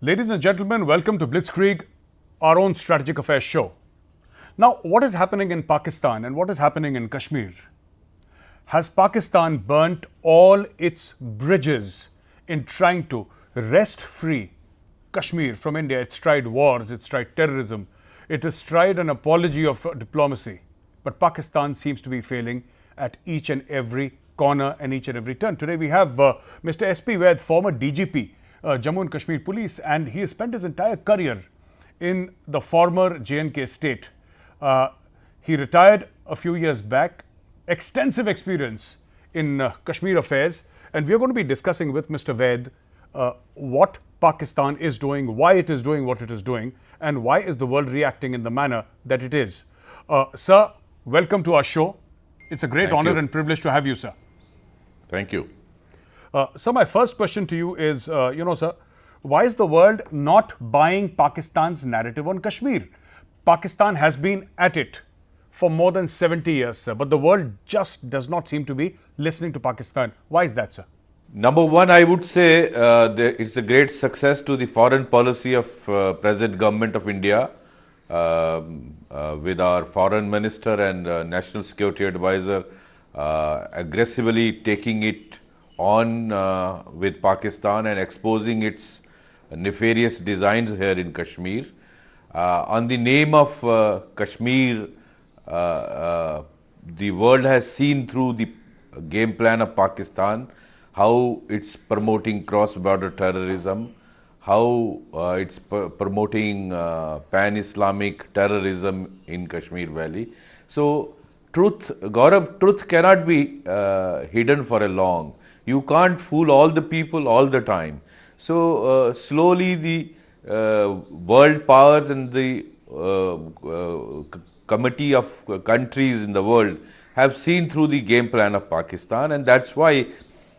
Ladies and gentlemen, welcome to Blitzkrieg, our own strategic affairs show. Now, what is happening in Pakistan and what is happening in Kashmir? Has Pakistan burnt all its bridges in trying to wrest free Kashmir from India? It's tried wars, it's tried terrorism, it has tried an apology of diplomacy. But Pakistan seems to be failing at each and every corner and each and every turn. Today we have Mr. S.P. Vaid, former DGP, Jammu and Kashmir Police, and he has spent his entire career in the former J&K state. He retired a few years back, extensive experience in Kashmir affairs, and we are going to be discussing with Mr. Vaid what Pakistan is doing, why it is doing what it is doing, and why is the world reacting in the manner that it is. Sir, welcome to our show. It's a great honor and privilege to have you, sir. Thank you. So my first question to you is, sir, why is the world not buying Pakistan's narrative on Kashmir? Pakistan has been at it for more than 70 years, sir, but the world just does not seem to be listening to Pakistan. Why is that, sir? Number one, I would say it's a great success to the foreign policy of present government of India with our foreign minister and national security advisor aggressively taking it on with Pakistan and exposing its nefarious designs here in Kashmir. On the name of Kashmir, the world has seen through the game plan of Pakistan how it's promoting cross-border terrorism, how it's promoting pan-Islamic terrorism in Kashmir Valley. So, Gaurav, truth cannot be hidden for a long. You can't fool all the people all the time. So, slowly the world powers and the committee of countries in the world have seen through the game plan of Pakistan, and that's why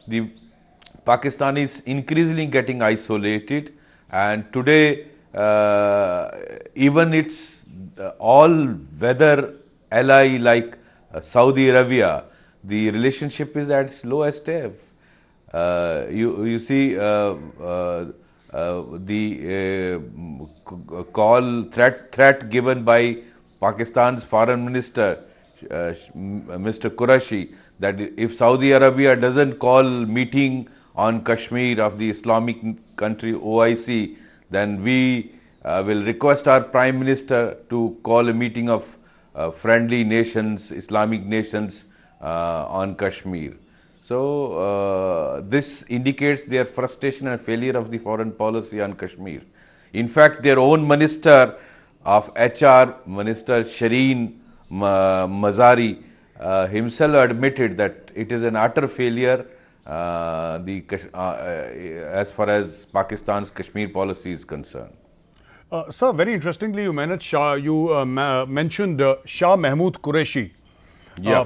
the Pakistan is increasingly getting isolated, and today even its all-weather ally like Saudi Arabia, the relationship is at its lowest ebb. You see the threat given by Pakistan's foreign minister, Mr. Qureshi, that if Saudi Arabia doesn't call meeting on Kashmir of the Islamic country OIC, then we will request our Prime Minister to call a meeting of friendly nations, Islamic nations on Kashmir. So this indicates their frustration and failure of the foreign policy on Kashmir. In fact, their own minister of HR, Minister Shireen Mazari, himself admitted that it is an utter failure as far as Pakistan's Kashmir policy is concerned. Sir, very interestingly, you mentioned Shah Mahmood Qureshi,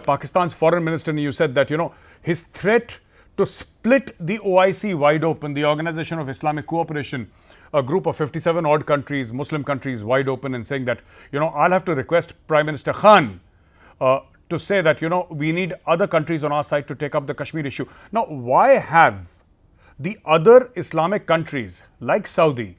Pakistan's foreign minister, and you said that, his threat to split the OIC wide open, the Organization of Islamic Cooperation, a group of 57 odd countries, Muslim countries, wide open, and saying that, I'll have to request Prime Minister Khan to say that, we need other countries on our side to take up the Kashmir issue. Now, why have the other Islamic countries like Saudi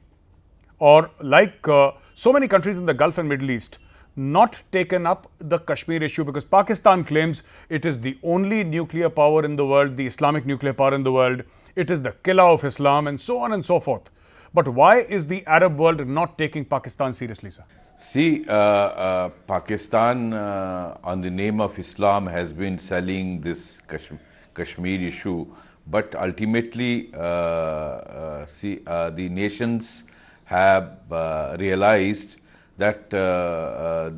or like so many countries in the Gulf and Middle East not taken up the Kashmir issue? Because Pakistan claims it is the only nuclear power in the world, the Islamic nuclear power in the world, it is the killer of Islam, and so on and so forth. But why is the Arab world not taking Pakistan seriously, sir? See, Pakistan on the name of Islam has been selling this Kashmir issue, but ultimately the nations have realized that the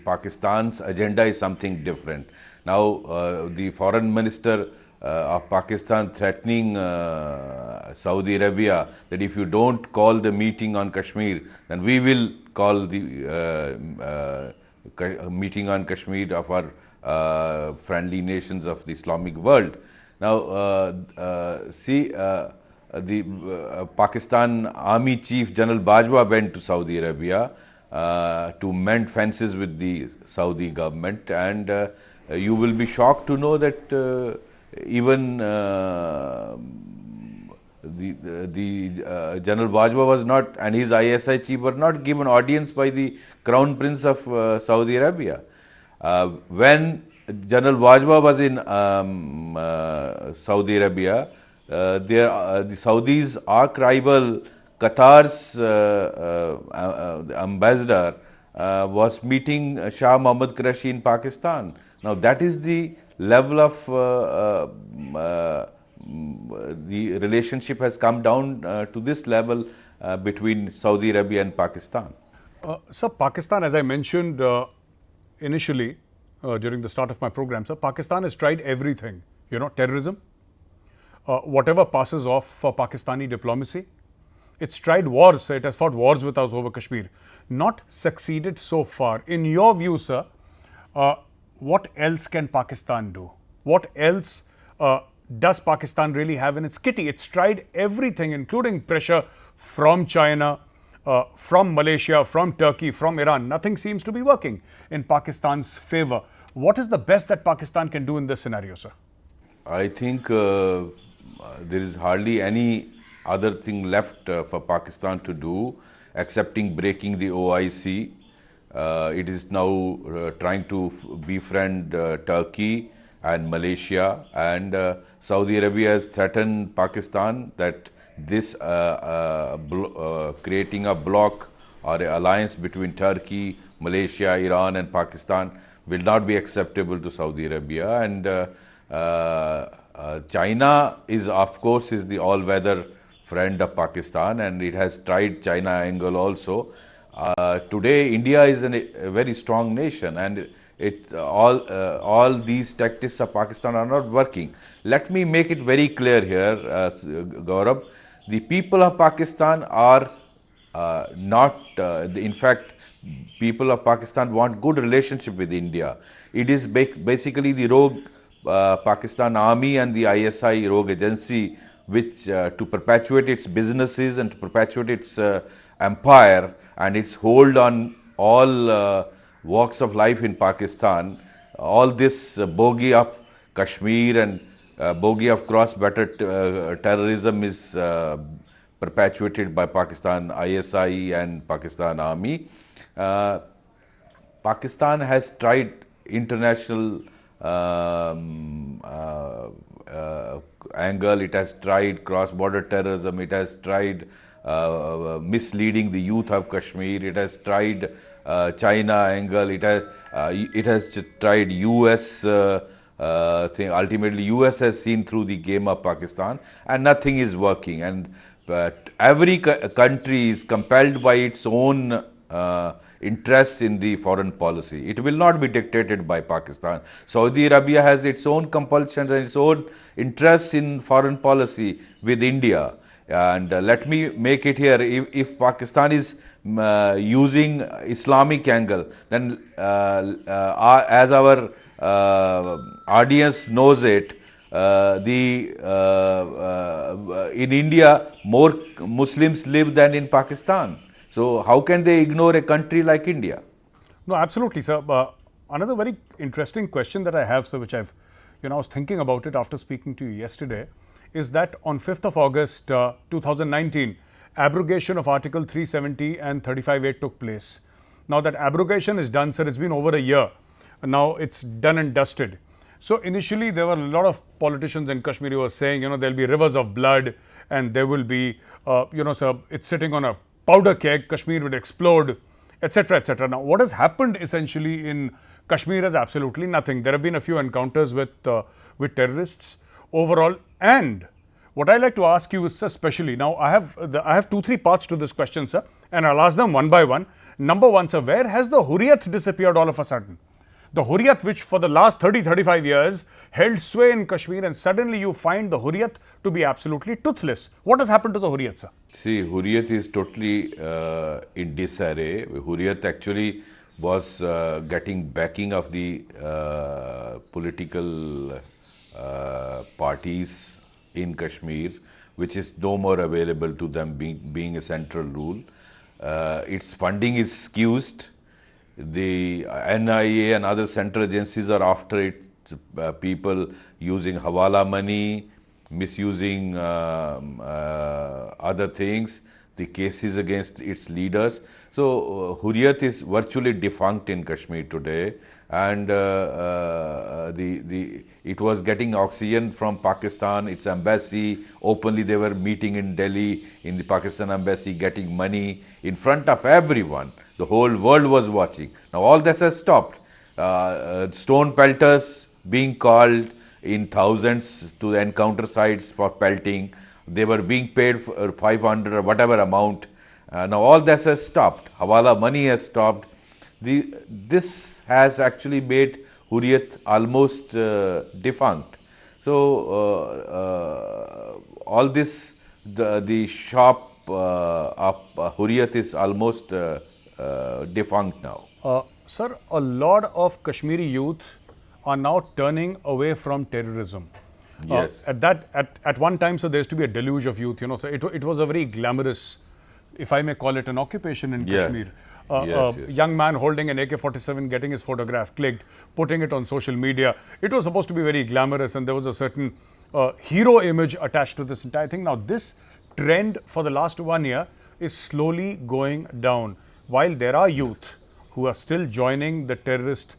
Pakistan's agenda is something different. Now, the foreign minister of Pakistan threatening Saudi Arabia that if you don't call the meeting on Kashmir, then we will call the meeting on Kashmir of our friendly nations of the Islamic world. Now, the Pakistan Army Chief General Bajwa went to Saudi Arabia to mend fences with the Saudi government, and you will be shocked to know that even General Bajwa was not, and his ISI chief were not given audience by the Crown Prince of Saudi Arabia. When General Bajwa was in Saudi Arabia, the Saudis' arch rival Qatar's ambassador was meeting Shah Mohammad Qureshi in Pakistan. Now that is the level of the relationship has come down to this level between Saudi Arabia and Pakistan. Sir, Pakistan, as I mentioned initially during the start of my program, sir, Pakistan has tried everything. You know, terrorism, whatever passes off for Pakistani diplomacy. It's tried wars, sir. It has fought wars with us over Kashmir. Not succeeded so far. In your view, sir, what else can Pakistan do? What else does Pakistan really have in its kitty? It's tried everything, including pressure from China, from Malaysia, from Turkey, from Iran. Nothing seems to be working in Pakistan's favor. What is the best that Pakistan can do in this scenario, sir? I think there is hardly any other thing left for Pakistan to do excepting breaking the OIC. It is now trying to befriend Turkey and Malaysia, and Saudi Arabia has threatened Pakistan that this creating a bloc or an alliance between Turkey, Malaysia, Iran and Pakistan will not be acceptable to Saudi Arabia. And China is, of course, is the all-weather friend of Pakistan, and it has tried China angle also. Today India is a very strong nation, and all these tactics of Pakistan are not working. Let me make it very clear here, Gaurav. The people of Pakistan are not, in fact, people of Pakistan want good relationship with India. It is basically the rogue Pakistan Army and the ISI rogue agency which to perpetuate its businesses and to perpetuate its empire and its hold on all walks of life in Pakistan. All this bogey of Kashmir and bogey of cross-border terrorism is perpetuated by Pakistan ISI and Pakistan Army. Pakistan has tried international angle, it has tried cross-border terrorism, it has tried misleading the youth of Kashmir, it has tried China angle, it has tried US thing. Ultimately US has seen through the game of Pakistan and nothing is working, and every country is compelled by its own interest in the foreign policy. It will not be dictated by Pakistan. Saudi Arabia has its own compulsions and its own interests in foreign policy with India. And let me make it here, if Pakistan is using Islamic angle, then as our audience knows it, in India more Muslims live than in Pakistan. So how can they ignore a country like India? No, absolutely, sir. Another very interesting question that I have, sir, which I was thinking about it after speaking to you yesterday, is that on 5th of August 2019, abrogation of Article 370 and 35(8) took place. Now that abrogation is done, sir, it's been over a year. Now it's done and dusted. So initially there were a lot of politicians in Kashmir who were saying, there'll be rivers of blood and there will be, sir, it's sitting on a powder keg, Kashmir would explode, etc., etc. Now what has happened essentially in Kashmir is absolutely nothing. There have been a few encounters with terrorists overall. And what I like to ask you is, sir, especially now I have 2-3 parts to this question, sir, and I'll ask them one by one. Number one, sir, where has the Hurriyat disappeared all of a sudden? The Hurriyat, which for the last 30-35 years held sway in Kashmir, and suddenly you find the Hurriyat to be absolutely toothless. What has happened to the Hurriyat, sir? See, Hurriyat is totally in disarray. Hurriyat actually was getting backing of the political parties in Kashmir, which is no more available to them being a central rule. Its funding is skewed. The NIA and other central agencies are after its people using Hawala money, misusing other things, the cases against its leaders. So Hurriyat is virtually defunct in Kashmir today, and it was getting oxygen from Pakistan, its embassy. Openly they were meeting in Delhi in the Pakistan embassy, getting money in front of everyone. The whole world was watching. Now all this has stopped. Stone pelters being called in thousands to the encounter sites for pelting. They were being paid for 500 or whatever amount. Now all this has stopped. Hawala money has stopped. This has actually made Hurriyat almost defunct. So all this, the shop of Hurriyat is almost defunct now. Sir, a lot of Kashmiri youth are now turning away from terrorism. Yes. At one time, so there used to be a deluge of youth, you know, so it was a very glamorous, if I may call it, an occupation in Yes. Kashmir. Yes. Young man holding an AK-47, getting his photograph clicked, putting it on social media. It was supposed to be very glamorous, and there was a certain hero image attached to this entire thing. Now, this trend for the last 1 year is slowly going down. While there are youth who are still joining the terrorist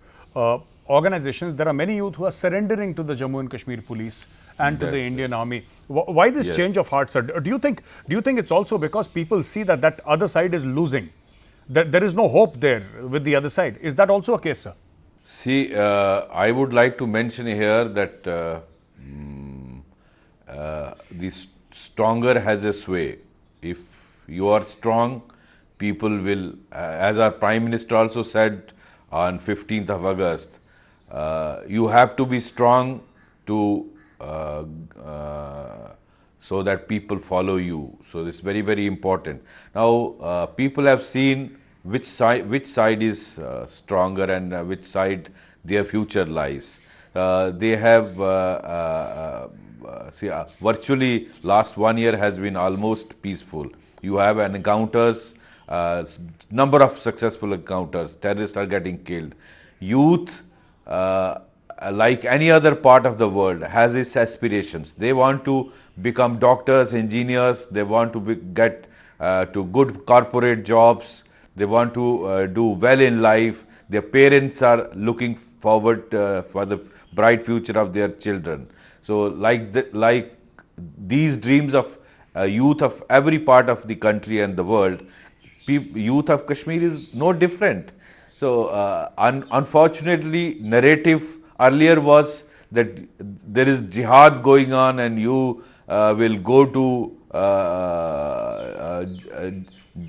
organizations, there are many youth who are surrendering to the Jammu and Kashmir police and to the Indian army. Why this Yes. change of heart, sir? Do you think it's also because people see that that other side is losing? That there is no hope there with the other side. Is that also a case, sir? See, I would like to mention here that the stronger has a sway. If you are strong, people will, as our Prime Minister also said on 15th of August, you have to be strong to so that people follow you. So this is very, very important. Now, people have seen which side is stronger and which side their future lies. They have virtually last 1 year has been almost peaceful. You have encounters, number of successful encounters. Terrorists are getting killed. Youth, like any other part of the world, has its aspirations. They want to become doctors, engineers. They want to get to good corporate jobs. They want to do well in life. Their parents are looking forward for the bright future of their children. So, like these dreams of youth of every part of the country and the world, youth of Kashmir is no different. So, unfortunately, narrative earlier was that there is jihad going on and you will go to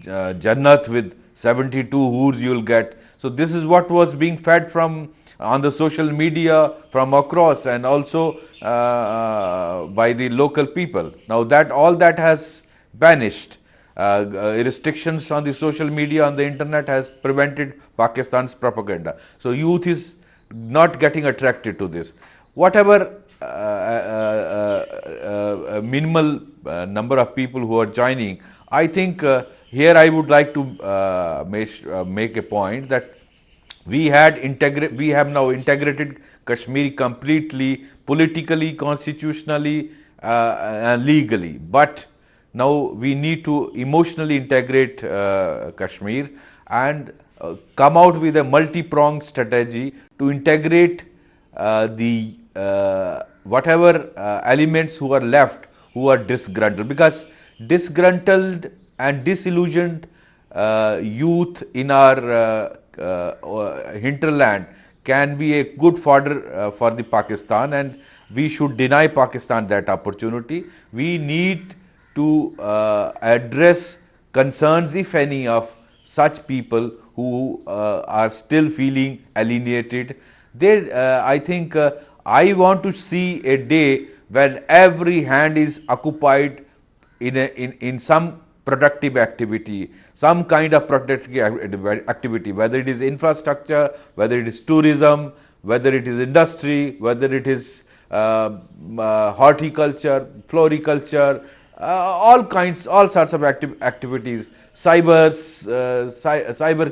Jannat with 72 hoors you will get. So this is what was being fed from on the social media from across, and also by the local people. Now that all that has vanished. Restrictions on the social media, on the internet has prevented Pakistan's propaganda. So youth is not getting attracted to this. Whatever minimal number of people who are joining, I think here I would like to make a point that we have now integrated Kashmir completely, politically, constitutionally, and legally. But now we need to emotionally integrate Kashmir and come out with a multi-pronged strategy to integrate the whatever elements who are left, who are disgruntled, because disgruntled and disillusioned youth in our hinterland can be a good fodder for the Pakistan, and we should deny Pakistan that opportunity. We need to address concerns, if any, of such people who are still feeling alienated. I think I want to see a day when every hand is occupied in some productive activity, some kind of productive activity, whether it is infrastructure, whether it is tourism, whether it is industry, whether it is horticulture, floriculture, all sorts of activities, cyber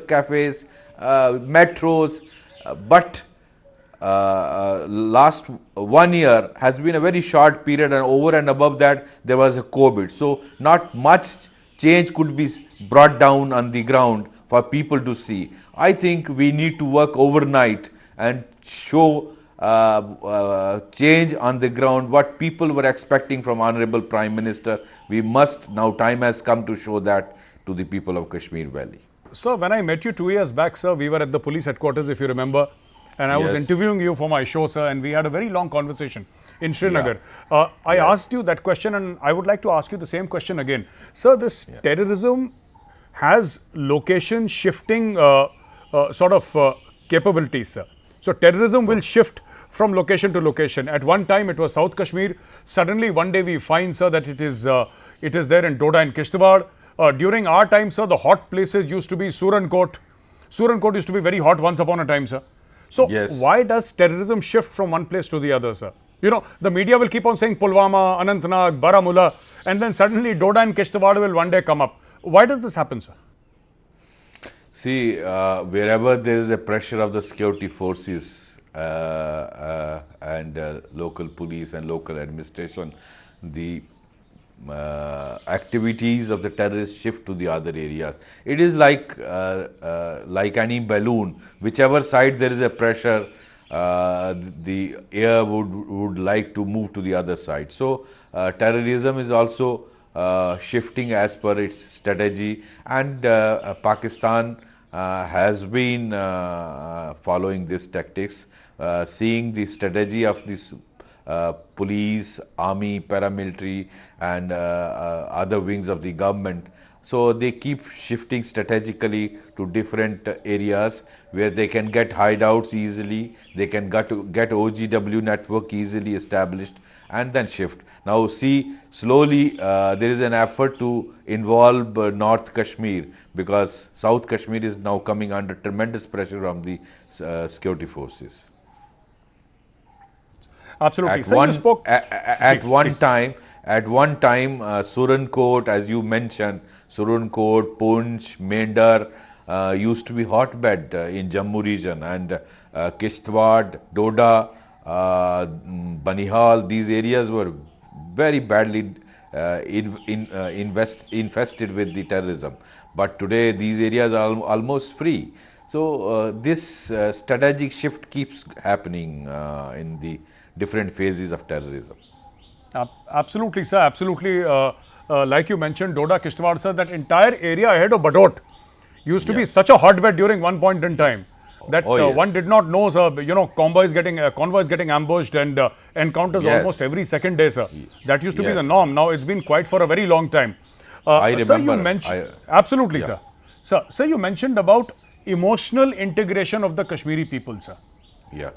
cafes, metros, but last 1 year has been a very short period, and over and above that there was a COVID. So not much change could be brought down on the ground for people to see. I think we need to work overnight and show change on the ground, what people were expecting from Honorable Prime Minister. We must, now time has come to show that to the people of Kashmir Valley. Sir, when I met you 2 years back, sir, we were at the police headquarters, if you remember, and I was Yes. interviewing you for my show, sir, and we had a very long conversation in Srinagar. I asked you that question, and I would like to ask you the same question again. Sir, this terrorism has location shifting capabilities, sir. So terrorism will shift from location to location. At one time it was South Kashmir. Suddenly one day we find, sir, that it is there in Doda and Kishtwar. During our time, sir, the hot places used to be Surankot. Surankot used to be very hot once upon a time, sir. So Yes. why does terrorism shift from one place to the other, sir? You know, the media will keep on saying Pulwama, Anantnag, Baramulla, and then suddenly Doda and Kishtwar will one day come up. Why does this happen, sir? See, wherever there is a pressure of the security forces and local police and local administration, the activities of the terrorists shift to the other areas. It is like any balloon. Whichever side there is a pressure, the air would like to move to the other side. So terrorism is also shifting as per its strategy, and Pakistan has been following these tactics, seeing the strategy of this police, army, paramilitary and other wings of the government. So they keep shifting strategically to different areas where they can get hideouts easily, they can get OGW network easily established, and then shift. Now see, slowly there is an effort to involve North Kashmir, because South Kashmir is now coming under tremendous pressure from the security forces. Absolutely. At Sir, one, you spoke. at Ji, one please. time, Surankot, as you mentioned, Surankot, Poonch, Mendar used to be hotbed in Jammu region, and Kishtwar, Doda, Banihal, these areas were very badly infested with the terrorism. But today these areas are almost free. So this strategic shift keeps happening in the different phases of terrorism. Absolutely, sir. Absolutely. Like you mentioned, Doda, Kishtwar, sir, that entire area ahead of Badot used to be such a hotbed during one point in time that yes. one did not know, sir. You know, convoys getting ambushed and encounters Yes. almost every second day, sir. That used to be Yes. the norm. Now it's been quite for a very long time. I Sir, you remember, mentioned absolutely, yeah. sir. Sir, you mentioned about emotional integration of the Kashmiri people, sir. Yeah.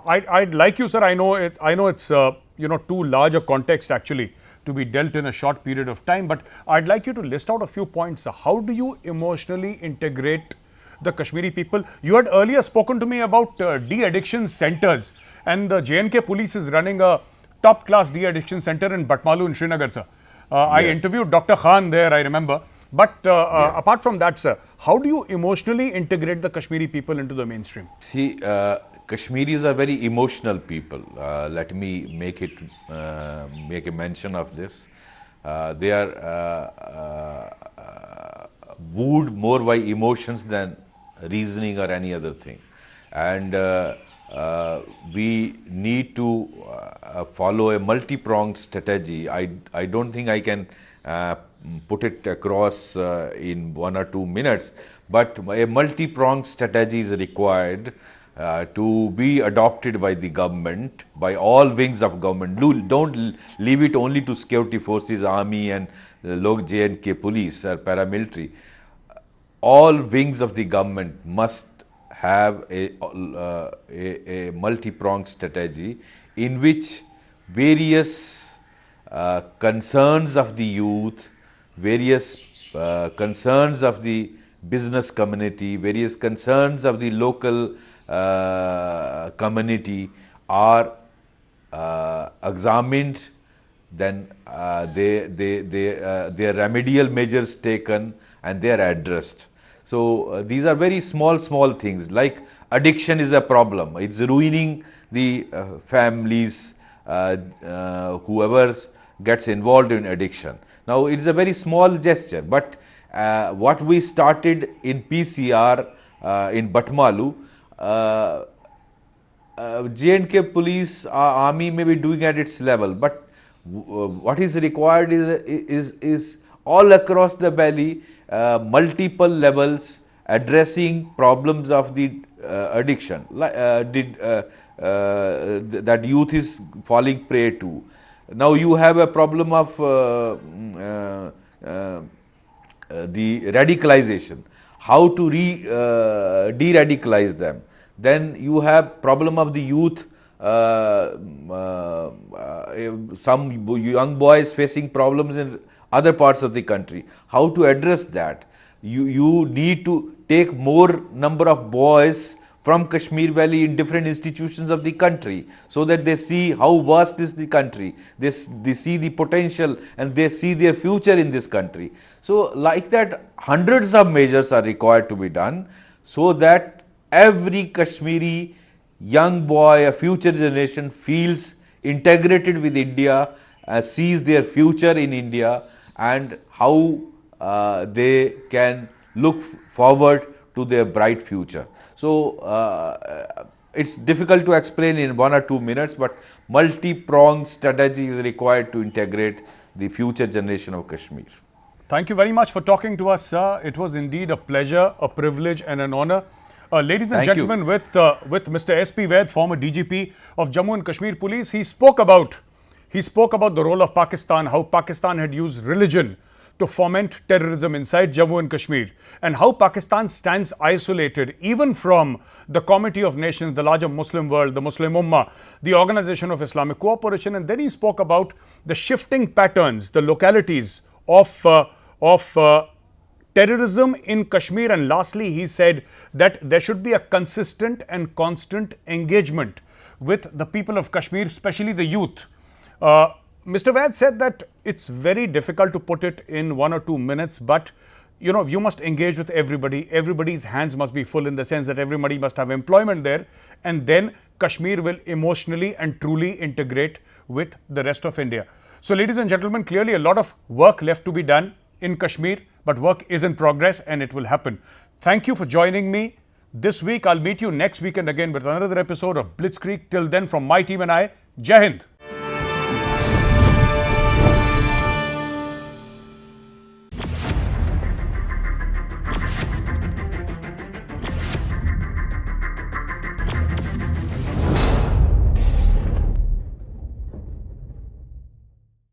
I'd like you, sir. I know it's too large a context actually to be dealt in a short period of time. But I'd like you to list out a few points, sir. How do you emotionally integrate the Kashmiri people? You had earlier spoken to me about de-addiction centers, and the JNK police is running a top-class de-addiction center in Batmalu in Srinagar, sir. I Yes. interviewed Dr. Khan there, I remember. But apart from that, sir, how do you emotionally integrate the Kashmiri people into the mainstream? See, Kashmiris are very emotional people. Let me make a mention of this. They are wooed more by emotions than reasoning or any other thing, and we need to follow a multi-pronged strategy. I don't think I can put it across in 1 or 2 minutes, but a multi-pronged strategy is required to be adopted by the government, by all wings of government. Don't leave it only to security forces, army and JNK police or paramilitary. All wings of the government must have a multi-pronged strategy in which various concerns of the youth, various concerns of the business community, various concerns of the local community are examined, then their remedial measures taken, and they are addressed. So these are very small things, like addiction is a problem. It's ruining the families, whoever gets involved in addiction. Now it is a very small gesture, but what we started in PCR in Batmalu, J&K police, army may be doing at its level, but what is required is all across the valley, multiple levels addressing problems of the addiction that youth is falling prey to. Now you have a problem of the radicalization, how to de-radicalize them. Then you have problem of the youth, some young boys facing problems in other parts of the country. How to address that? You need to take more number of boys from Kashmir Valley in different institutions of the country, so that they see how vast is the country, they see the potential and they see their future in this country. So like that, hundreds of measures are required to be done, so that every Kashmiri young boy, a future generation, feels integrated with India, sees their future in India, and how they can look forward to their bright future. So it's difficult to explain in 1 or 2 minutes, but multi-pronged strategy is required to integrate the future generation of Kashmir. Thank you very much for talking to us, sir. It was indeed a pleasure, a privilege and an honor. Ladies and gentlemen, with Mr. S.P. Vaid, former DGP of Jammu and Kashmir Police, he spoke about the role of Pakistan, how Pakistan had used religion to foment terrorism inside Jammu and Kashmir, and how Pakistan stands isolated even from the Committee of Nations, the larger Muslim world, the Muslim Ummah, the Organization of Islamic Cooperation. And then he spoke about the shifting patterns, the localities of terrorism in Kashmir. And lastly, he said that there should be a consistent and constant engagement with the people of Kashmir, especially the youth. Mr. Vaid said that it's very difficult to put it in 1 or 2 minutes, but you must engage with everybody. Everybody's hands must be full, in the sense that everybody must have employment there, and then Kashmir will emotionally and truly integrate with the rest of India. So ladies and gentlemen, clearly a lot of work left to be done in Kashmir, but work is in progress and it will happen. Thank you for joining me this week. I'll meet you next weekend again with another episode of Blitzkrieg. Till then, from my team and I, Jai Hind.